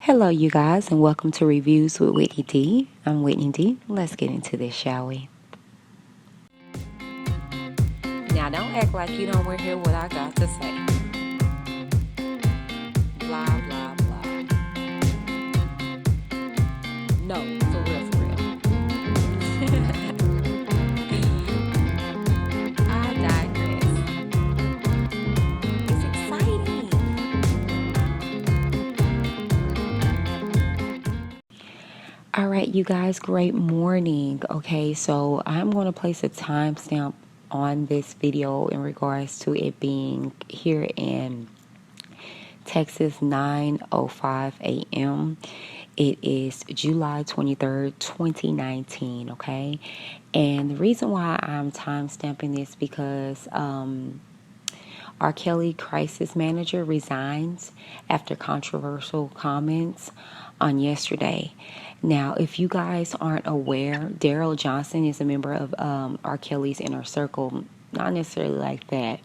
Hello, you guys, and welcome to Reviews with Whitney D. I'm Whitney D. Let's get into this, shall we? Now, don't act like you don't want to hear what I got to say. Blah, blah, blah. No, for real, for real. I digress. It's exciting. All right, you guys, great morning. Okay, so I'm going to place a timestamp on this video in regards to it being here in Texas, 9:05 a.m. It is July 23rd, 2019, okay? And the reason why I'm timestamping this because R.Kelly Crisis Manager resigns after controversial comments on yesterday. Now, if you guys aren't aware, Daryl Johnson is a member of R. Kelly's inner circle. Not necessarily like that,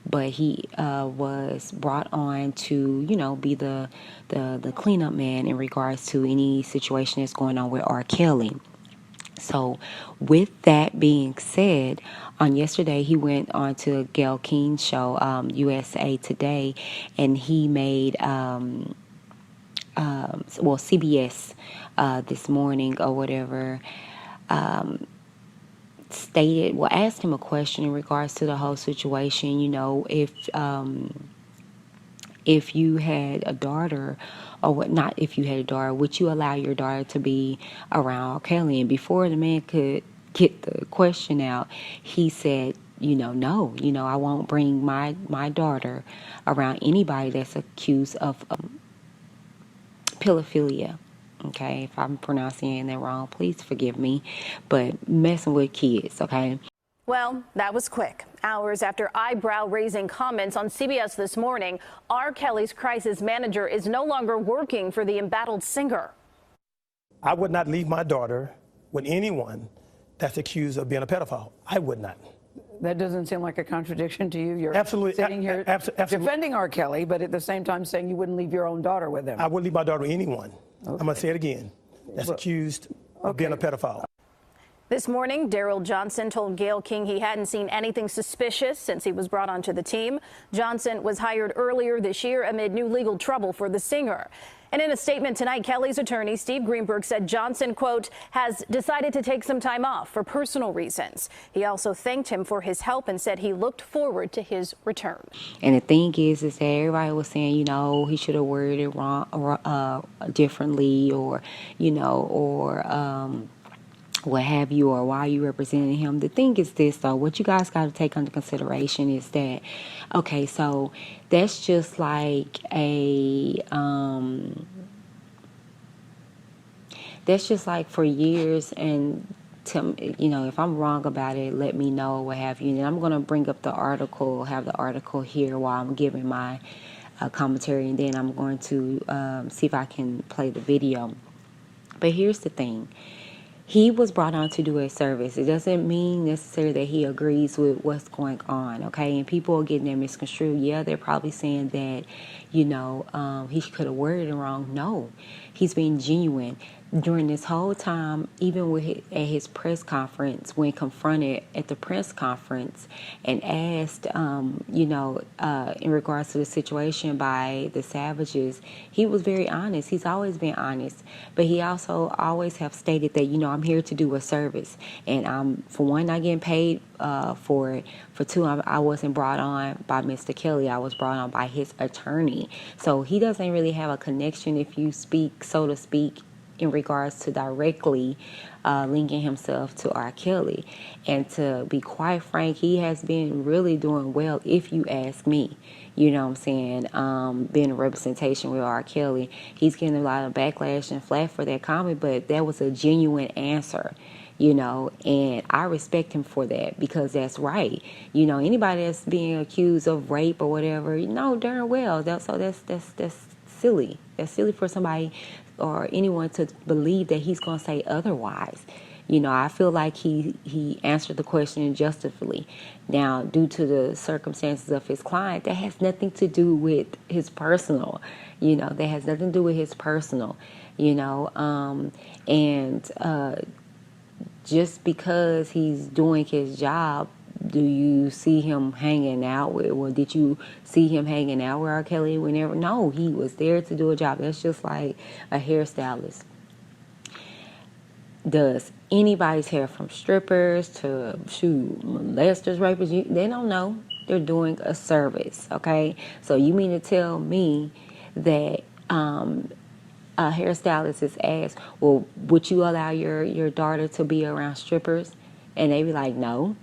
but he was brought on to, be the cleanup man in regards to any situation that's going on with R. Kelly. So, with that being said, on yesterday he went on to Gayle King's show, USA Today, and he made CBS this morning or whatever, asked him a question in regards to the whole situation. If you had a daughter, or what, not if you had a daughter, would you allow your daughter to be around R. Kelly? And before the man could get the question out, he said, no, I won't bring my daughter around anybody that's accused of pedophilia. Okay, if I'm pronouncing that wrong, please forgive me, but messing with kids, okay? Well, that was quick. Hours after eyebrow-raising comments on CBS this morning, R. Kelly's crisis manager is no longer working for the embattled singer. I would not leave my daughter with anyone that's accused of being a pedophile. I would not. That doesn't seem like a contradiction to you. You're absolutely sitting here absolutely defending R. Kelly, but at the same time saying you wouldn't leave your own daughter with him. I wouldn't leave my daughter with anyone. Okay. I'm going to say it again. That's accused of being a pedophile. This morning, Daryl Johnson told Gayle King he hadn't seen anything suspicious since he was brought onto the team. Johnson was hired earlier this year amid new legal trouble for the singer. And in a statement tonight, Kelly's attorney, Steve Greenberg, said Johnson, quote, has decided to take some time off for personal reasons. He also thanked him for his help and said he looked forward to his return. And the thing is that everybody was saying, he should have worded it wrong, differently, or, what have you, or why you representing him. The thing is this, though, what you guys got to take under consideration is that, okay, so that's just like for years, and if I'm wrong about it, let me know, what have you. And I'm going to bring up the article, have the article here while I'm giving my commentary, and then I'm going to see if I can play the video. But here's the thing. He was brought on to do a service. It doesn't mean necessarily that he agrees with what's going on, okay? And people are getting that misconstrued. Yeah, they're probably saying that, he could have worded it wrong. No, he's being genuine. During this whole time, even at his press conference, when confronted at the press conference and asked, in regards to the situation by the Savages, he was very honest. He's always been honest. But he also always have stated that, I'm here to do a service. And I'm, for one, not getting paid for it. For two, I wasn't brought on by Mr. Kelly. I was brought on by his attorney. So he doesn't really have a connection, if you speak, so to speak, in regards to directly linking himself to R. Kelly. And to be quite frank, he has been really doing well, if you ask me. You know what I'm saying? Being a representation with R. Kelly. He's getting a lot of backlash and flack for that comment, but that was a genuine answer. And I respect him for that, because that's right. Anybody that's being accused of rape or whatever, darn well, that's silly. That's silly for somebody or anyone to believe that he's going to say otherwise. You know, I feel like he answered the question justifully. Now, due to the circumstances of his client, that has nothing to do with his personal. You know, that has nothing to do with his personal. You know, just because he's doing his job, do you see him hanging out with, or did you see him hanging out with R. Kelly whenever? No, he was there to do a job. That's just like a hairstylist does anybody's hair, from strippers to molesters, rapists. They don't know. They're doing a service, okay? So you mean to tell me that a hairstylist is asked, well, would you allow your daughter to be around strippers? And they be like, no.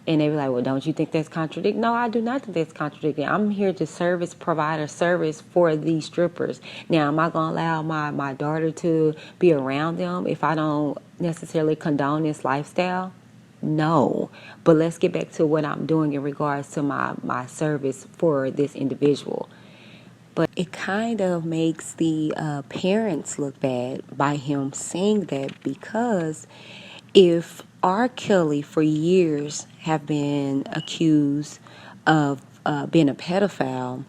And they be like, well, don't you think that's contradicting? No, I do not think that's contradicting. I'm here to provide a service for these strippers. Now, am I going to allow my daughter to be around them if I don't necessarily condone this lifestyle? No. But let's get back to what I'm doing in regards to my service for this individual. But it kind of makes the parents look bad by him saying that, because if R. Kelly for years have been accused of being a pedophile,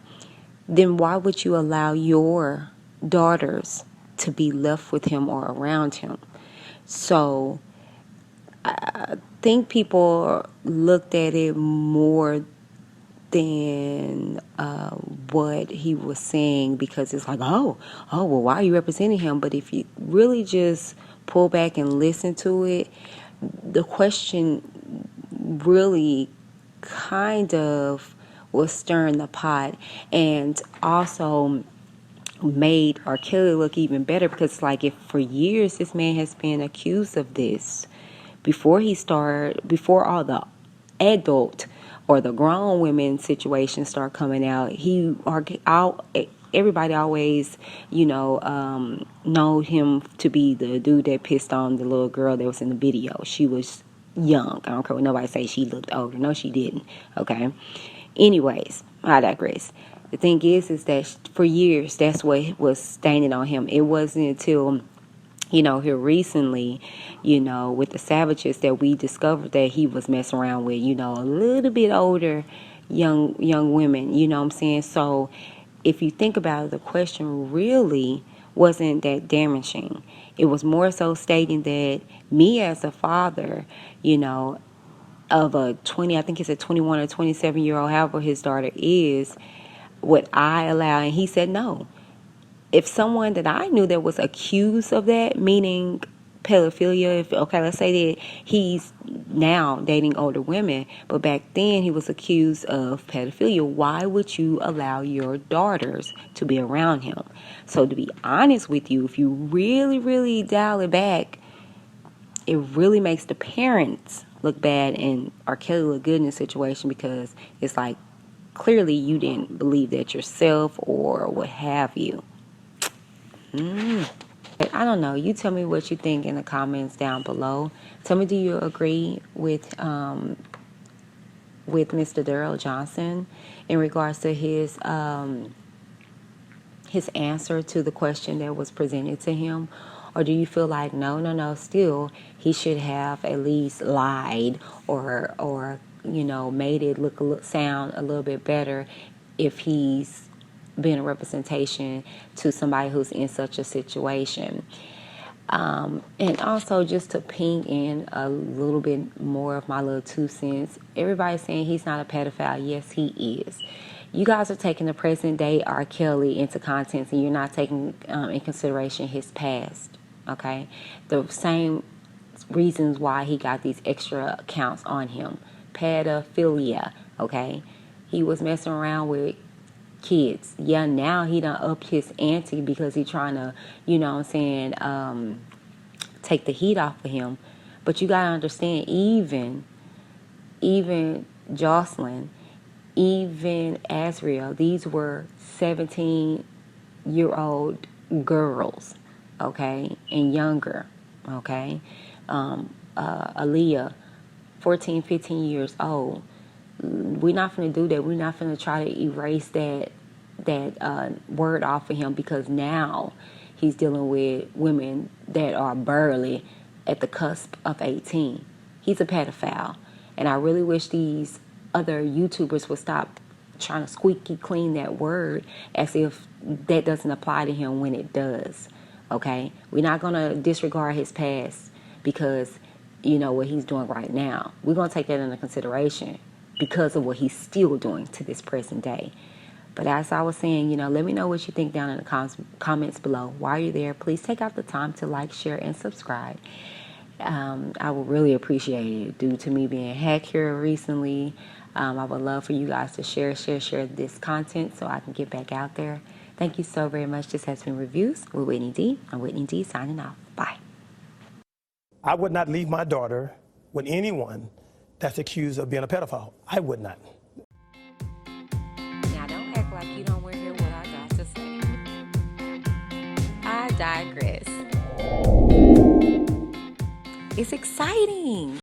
then why would you allow your daughters to be left with him or around him? So I think people looked at it more than what he was saying, because it's like, well, why are you representing him? But if you really just pull back and listen to it, the question really kind of was stirring the pot, and also made R. Kelly look even better, because it's like, if for years this man has been accused of this, before all the adult or the grown women situations start coming out, everybody always, know him to be the dude that pissed on the little girl that was in the video. She was young. I don't care what nobody say she looked older. No, she didn't. Okay. Anyways, I digress. The thing is that for years, that's what was staining on him. It wasn't until, here recently, with the Savages, that we discovered that he was messing around with, a little bit older young women, you know what I'm saying? So if you think about it, the question really wasn't that damaging. It was more so stating that me as a father, of a 20, I think it's a 21 or 27-year-old, however his daughter is, would I allow? And he said no. If someone that I knew that was accused of that, meaning pedophilia, let's say that he's now dating older women, but back then he was accused of pedophilia, why would you allow your daughters to be around him? So to be honest with you, if you really, really dial it back, it really makes the parents look bad and R. Kelly look good in this situation, because it's like, clearly you didn't believe that yourself or what have you. I don't know. You tell me what you think in the comments down below. Tell me, do you agree with Mr. Daryl Johnson in regards to his answer to the question that was presented to him? Or do you feel like, no, still, he should have at least lied or made it sound a little bit better if he's been a representation to somebody who's in such a situation? And also, just to ping in a little bit more of my little 2 cents, everybody's saying he's not a pedophile. Yes, he is. You guys are taking the present day R. Kelly into context, and you're not taking in consideration his past, okay? The same reasons why he got these extra accounts on him. Pedophilia, okay? He was messing around with kids. Yeah, now he done upped his ante because he trying to, take the heat off of him. But you gotta understand, even Jocelyn, even Azriel, these were 17-year-old girls, okay, and younger, okay. Aaliyah, 14, 15 years old. We're not going to do that. We're not going to try to erase that word off of him, because now he's dealing with women that are barely at the cusp of 18. He's a pedophile. And I really wish these other YouTubers would stop trying to squeaky clean that word as if that doesn't apply to him when it does. Okay? We're not going to disregard his past because, you know, what he's doing right now. We're going to take that into consideration because of what he's still doing to this present day. But as I was saying, you know, let me know what you think down in the comments below. While you're there, please take out the time to like, share, and subscribe. I would really appreciate it. Due to me being hacked here recently, I would love for you guys to share this content so I can get back out there. Thank you so very much. This has been Reviews with Whitney D. I'm Whitney D signing off. Bye. I would not leave my daughter with anyone that's accused of being a pedophile. I would not. Now don't act like you don't want to hear what I got to say. I digress. It's exciting.